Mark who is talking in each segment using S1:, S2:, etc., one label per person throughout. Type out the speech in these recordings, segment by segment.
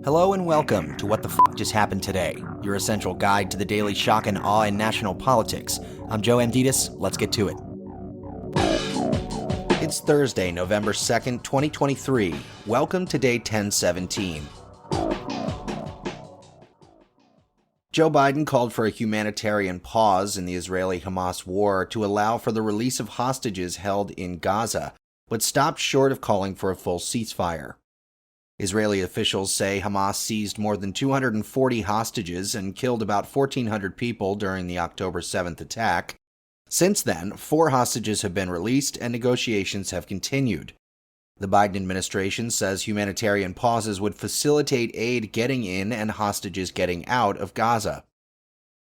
S1: Hello and welcome to What the F*** Just Happened Today, your essential guide to the daily shock and awe in national politics. I'm Joe Amditis. Let's get to it. It's Thursday, November 2nd, 2023. Welcome to day 1017. Joe Biden called for a humanitarian pause in the Israeli-Hamas war to allow for the release of hostages held in Gaza, but stopped short of calling for a full ceasefire. Israeli officials say Hamas seized more than 240 hostages and killed about 1,400 people during the October 7th attack. Since then, 4 hostages have been released and negotiations have continued. The Biden administration says humanitarian pauses would facilitate aid getting in and hostages getting out of Gaza.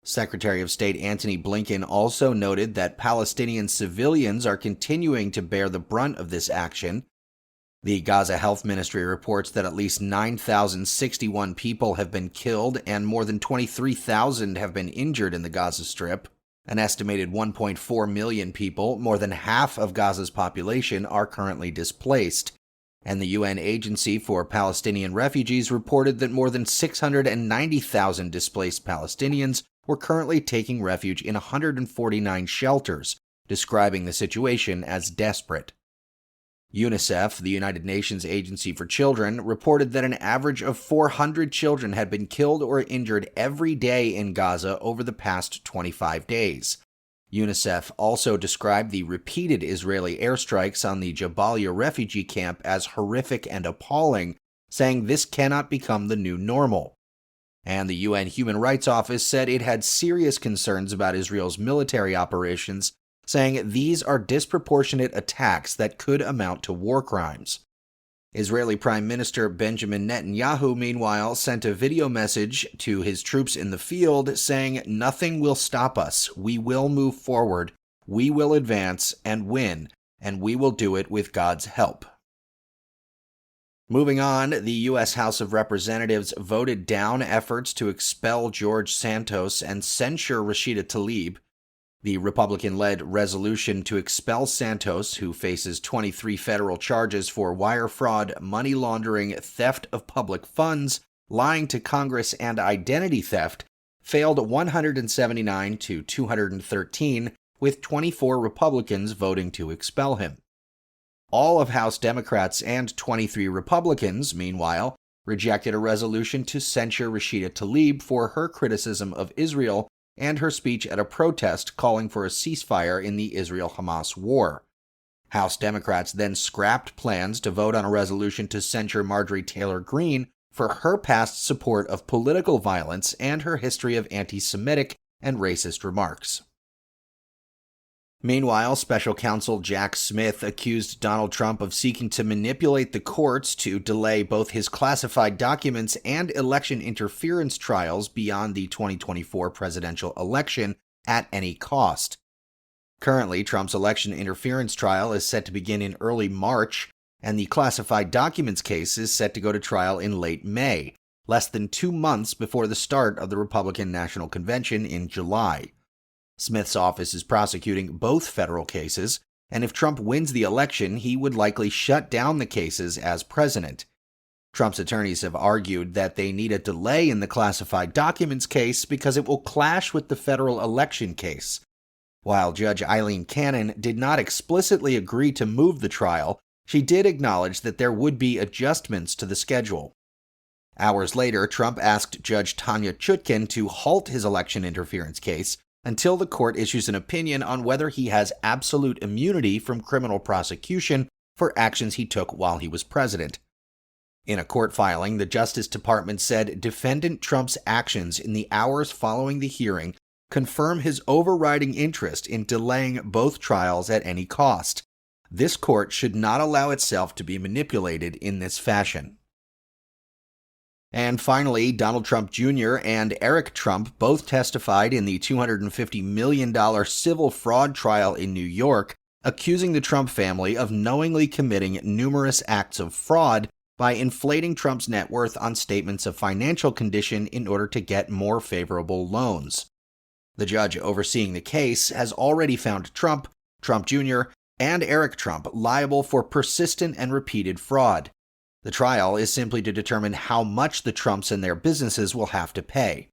S1: Secretary of State Antony Blinken also noted that Palestinian civilians are continuing to bear the brunt of this action. The Gaza Health Ministry reports that at least 9,061 people have been killed and more than 23,000 have been injured in the Gaza Strip. An estimated 1.4 million people, more than half of Gaza's population, are currently displaced. And the UN Agency for Palestinian Refugees reported that more than 690,000 displaced Palestinians were currently taking refuge in 149 shelters, describing the situation as desperate. UNICEF, the United Nations Agency for Children, reported that an average of 400 children had been killed or injured every day in Gaza over the past 25 days. UNICEF also described the repeated Israeli airstrikes on the Jabalia refugee camp as horrific and appalling, saying this cannot become the new normal. And the UN Human Rights Office said it had serious concerns about Israel's military operations, saying these are disproportionate attacks that could amount to war crimes. Israeli Prime Minister Benjamin Netanyahu, meanwhile, sent a video message to his troops in the field saying, "Nothing will stop us. We will move forward. We will advance and win, and we will do it with God's help." Moving on, the U.S. House of Representatives voted down efforts to expel George Santos and censure Rashida Tlaib. The Republican-led resolution to expel Santos, who faces 23 federal charges for wire fraud, money laundering, theft of public funds, lying to Congress, and identity theft, failed 179 to 213, with 24 Republicans voting to expel him. All of House Democrats and 23 Republicans, meanwhile, rejected a resolution to censure Rashida Tlaib for her criticism of Israel and her speech at a protest calling for a ceasefire in the Israel-Hamas war. House Democrats then scrapped plans to vote on a resolution to censure Marjorie Taylor Greene for her past support of political violence and her history of anti-Semitic and racist remarks. Meanwhile, special counsel Jack Smith accused Donald Trump of seeking to manipulate the courts to delay both his classified documents and election interference trials beyond the 2024 presidential election at any cost. Currently, Trump's election interference trial is set to begin in early March, and the classified documents case is set to go to trial in late May, less than 2 months before the start of the Republican National Convention in July. Smith's office is prosecuting both federal cases, and if Trump wins the election, he would likely shut down the cases as president. Trump's attorneys have argued that they need a delay in the classified documents case because it will clash with the federal election case. While Judge Eileen Cannon did not explicitly agree to move the trial, she did acknowledge that there would be adjustments to the schedule. Hours later, Trump asked Judge Tanya Chutkin to halt his election interference case until the court issues an opinion on whether he has absolute immunity from criminal prosecution for actions he took while he was president. In a court filing, the Justice Department said defendant Trump's actions in the hours following the hearing confirm his overriding interest in delaying both trials at any cost. This court should not allow itself to be manipulated in this fashion. And finally, Donald Trump Jr. and Eric Trump both testified in the $250 million civil fraud trial in New York, accusing the Trump family of knowingly committing numerous acts of fraud by inflating Trump's net worth on statements of financial condition in order to get more favorable loans. The judge overseeing the case has already found Trump, Trump Jr., and Eric Trump liable for persistent and repeated fraud. The trial is simply to determine how much the Trumps and their businesses will have to pay.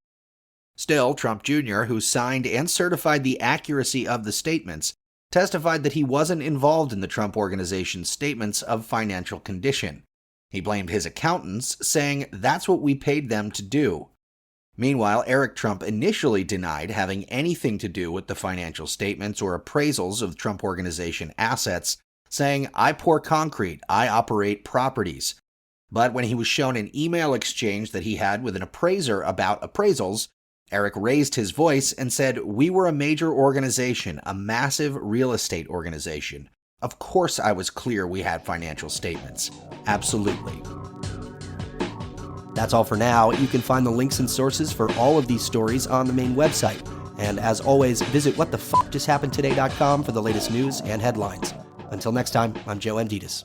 S1: Still, Trump Jr., who signed and certified the accuracy of the statements, testified that he wasn't involved in the Trump Organization's statements of financial condition. He blamed his accountants, saying that's what we paid them to do. Meanwhile, Eric Trump initially denied having anything to do with the financial statements or appraisals of Trump Organization assets, saying, "I pour concrete, I operate properties." But when he was shown an email exchange that he had with an appraiser about appraisals, Eric raised his voice and said, "We were a major organization, a massive real estate organization. Of course I was clear we had financial statements. Absolutely."
S2: That's all for now. You can find the links and sources for all of these stories on the main website. And as always, visit whatthefjusthappenedtoday.com for the latest news and headlines. Until next time, I'm Joe Amditis.